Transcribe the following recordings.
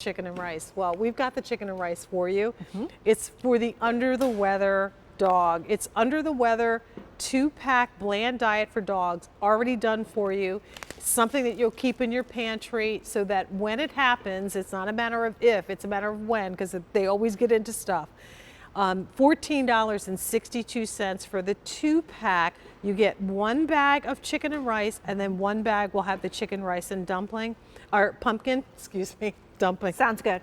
chicken and rice. Well, we've got the chicken and rice for you. It's for the under the weather dog. It's under the weather 2-pack bland diet for dogs, already done for you. Something that you'll keep in your pantry so that when it happens, it's not a matter of if, it's a matter of when, because they always get into stuff. $14.62 for the 2-pack. You get 1 bag of chicken and rice, and then 1 bag will have the chicken, rice, and dumpling, or pumpkin, excuse me, dumpling. Sounds good.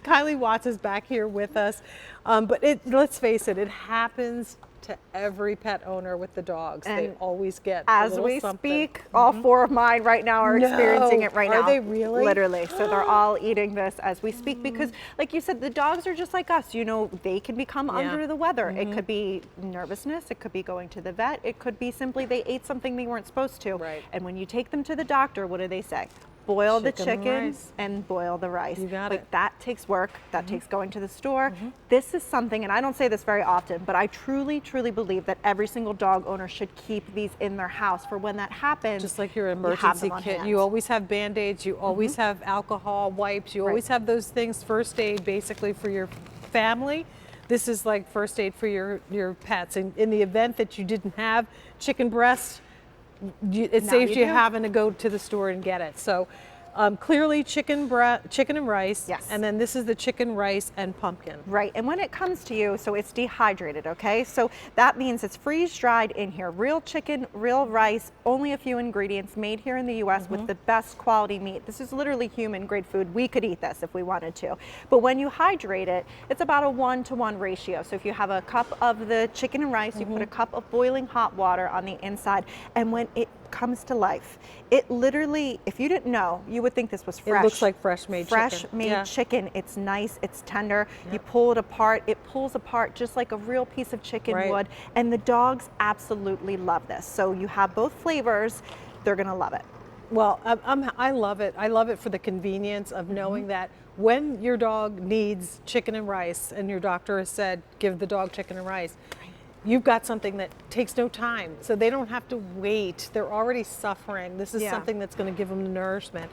Kylie Watts is back here with us. But let's face it, it happens to every pet owner with the dogs. And they always get as we speak, all 4 of mine right now are experiencing it right now. Are they really? Literally. So they're all eating this as we speak because, like you said, the dogs are just like us. You know, they can become under the weather. It could be nervousness. It could be going to the vet. It could be simply they ate something they weren't supposed to. Right. And when you take them to the doctor, what do they say? Boil the chicken and boil the rice. You got it. That takes work. That takes going to the store. This is something, and I don't say this very often, but I truly, truly believe that every single dog owner should keep these in their house for when that happens. Just like your emergency kit. You always have Band-Aids. You always have alcohol wipes. You always have those things, first aid basically for your family. This is like first aid for your pets. And in the event that you didn't have chicken breast, it saves you having to go to the store and get it. So clearly chicken and rice. Yes. And then this is the chicken, rice, and pumpkin. Right. And when it comes to you, so it's dehydrated, okay? So that means it's freeze dried in here. Real chicken, real rice, only a few ingredients, made here in the US with the best quality meat. This is literally human grade food. We could eat this if we wanted to. But when you hydrate it, it's about a 1-to-1 ratio. So if you have a cup of the chicken and rice, you put a cup of boiling hot water on the inside, and when it comes to life, it literally, if you didn't know, you would think this was fresh. It looks like fresh made chicken. It's nice, it's tender. You pull it apart, it pulls apart just like a real piece of chicken would. And the dogs absolutely love this. So you have both flavors, they're gonna love it. Well, I love it. I love it for the convenience of knowing that when your dog needs chicken and rice and your doctor has said, give the dog chicken and rice, you've got something that takes no time. So they don't have to wait. They're already suffering. This is something that's going to give them the nourishment.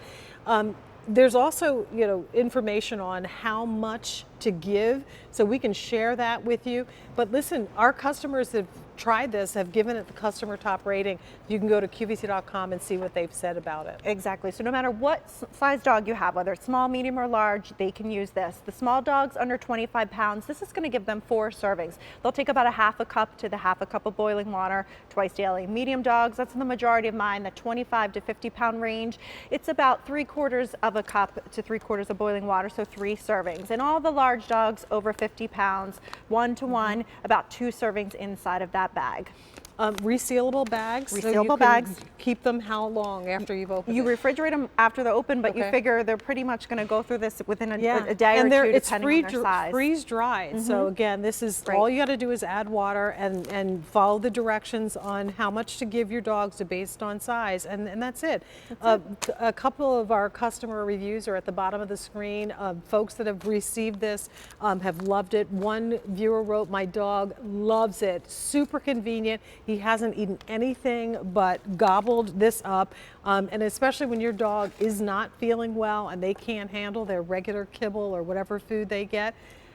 There's also, information on how much to give, so we can share that with you. But listen, our customers have tried this, have given it the customer top rating. You can go to QVC.com and see what they've said about it. Exactly. So no matter what size dog you have, whether it's small, medium, or large, they can use this. The small dogs under 25 pounds, this is going to give them 4 servings. They'll take about a half a cup to the half a cup of boiling water twice daily. Medium dogs, that's the majority of mine, the 25 to 50 pound range. It's about 3/4 of a cup to 3/4 of boiling water, so 3 servings. And all the large dogs over 50 pounds, 1-to-1, about 2 servings inside of that bag. Resealable bags. Resealable bags. Keep them how long after you've opened You it? refrigerate them after they're open, but you figure they're pretty much going to go through this within a day or two, it's depending on their size. freeze dried. So again, this is all you got to do is add water and follow the directions on how much to give your dogs based on size, and that's it. A couple of our customer reviews are at the bottom of the screen. Folks that have received this have loved it. One viewer wrote, "My dog loves it. Super convenient. He hasn't eaten anything but gobbled this up." And especially when your dog is not feeling well and they can't handle their regular kibble or whatever food they get,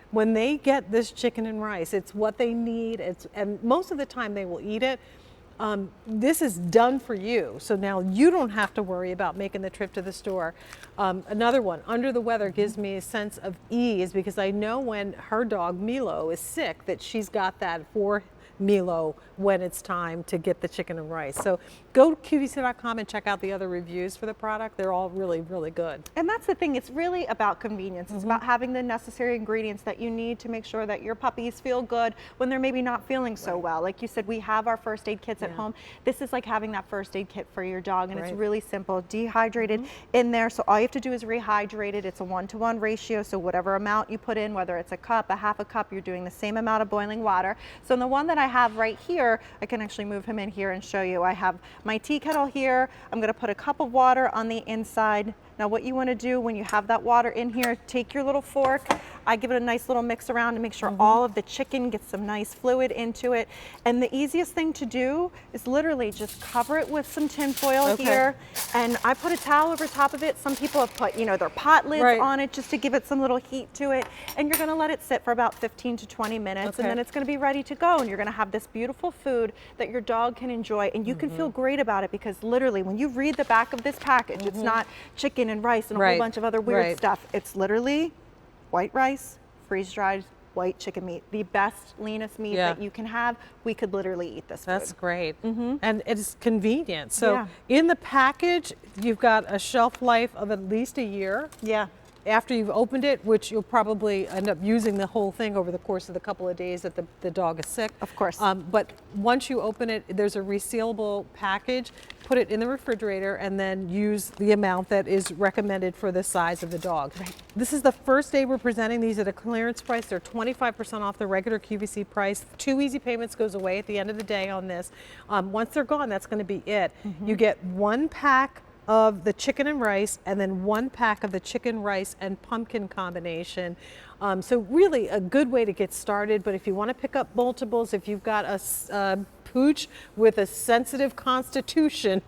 when they get this chicken and rice, it's what they need. And most of the time they will eat it. This is done for you. So now you don't have to worry about making the trip to the store. Another one, under the weather, gives me a sense of ease because I know when her dog Milo is sick that she's got that for Milo when it's time to get the chicken and rice. So go to QVC.com and check out the other reviews for the product. They're all really, really good. And that's the thing, it's really about convenience. It's about having the necessary ingredients that you need to make sure that your puppies feel good when they're maybe not feeling so well. Like you said, we have our first aid kits at home. This is like having that first aid kit for your dog, and it's really simple, dehydrated in there. So all you have to do is rehydrate it. It's a 1-to-1 ratio, so whatever amount you put in, whether it's a cup, a half a cup, you're doing the same amount of boiling water. So in the one that I have right here, I can actually move him in here and show you. I have my tea kettle here. I'm going to put a cup of water on the inside, Now what you want to do when you have that water in here, take your little fork. I give it a nice little mix around to make sure all of the chicken gets some nice fluid into it. And the easiest thing to do is literally just cover it with some tin foil here. And I put a towel over top of it. Some people have put, you know, their pot lids on it just to give it some little heat to it. And you're gonna let it sit for about 15 to 20 minutes and then it's gonna be ready to go. And you're gonna have this beautiful food that your dog can enjoy and you can feel great about it, because literally when you read the back of this package, it's not chicken and rice and a whole bunch of other weird stuff. It's literally white rice, freeze-dried white chicken meat, the best, leanest meat that you can have. We could literally eat this food. That's great. And it's convenient. So in the package, you've got a shelf life of at least a year. After you've opened it, which you'll probably end up using the whole thing over the course of the couple of days that the dog is sick. Of course. But once you open it, there's a resealable package. Put it in the refrigerator and then use the amount that is recommended for the size of the dog. This is the first day we're presenting these at a clearance price. They're 25% off the regular QVC price. 2 easy payments goes away at the end of the day on this. Once they're gone, that's going to be it. You get 1 pack of the chicken and rice, and then 1 pack of the chicken, rice, and pumpkin combination. So really a good way to get started, but if you want to pick up multiples, if you've got a pooch with a sensitive constitution,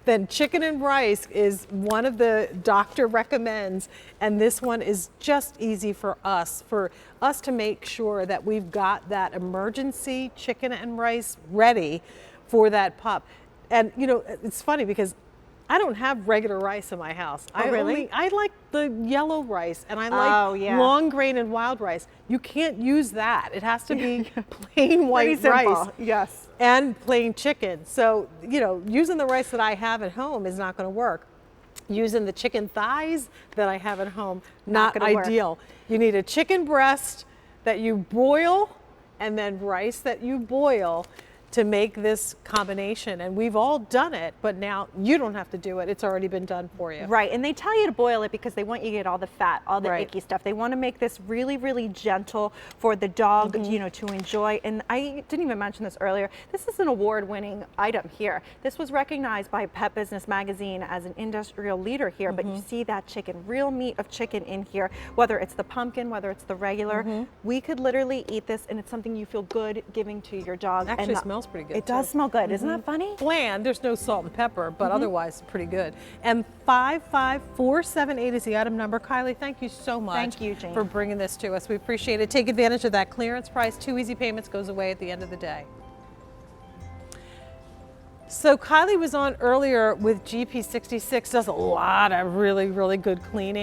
then chicken and rice is one of the doctor recommends, and this one is just easy for us to make sure that we've got that emergency chicken and rice ready for that pup. And you know, it's funny because I don't have regular rice in my house. Oh, really? I like the yellow rice, and I like long grain and wild rice. You can't use that. It has to be plain white rice. Yes. And plain chicken. So, you know, using the rice that I have at home is not going to work. Using the chicken thighs that I have at home, not ideal. You need a chicken breast that you boil and then rice that you boil to make this combination. And we've all done it, but now you don't have to do it. It's already been done for you. Right, and they tell you to boil it because they want you to get all the fat, all the icky stuff. They want to make this really, really gentle for the dog, you know, to enjoy. And I didn't even mention this earlier. This is an award-winning item here. This was recognized by Pet Business Magazine as an industrial leader here, but you see that chicken, real meat of chicken in here, whether it's the pumpkin, whether it's the regular. We could literally eat this, and it's something you feel good giving to your dog. Actually, it smells pretty good. It does smell good. Isn't that funny? Bland. There's no salt and pepper, but otherwise pretty good. And 55478 is the item number. Kylie, thank you so much. Thank you, Jane, for bringing this to us. We appreciate it. Take advantage of that clearance price. 2 easy payments goes away at the end of the day. So Kylie was on earlier with GP66, does a lot of really, really good cleaning.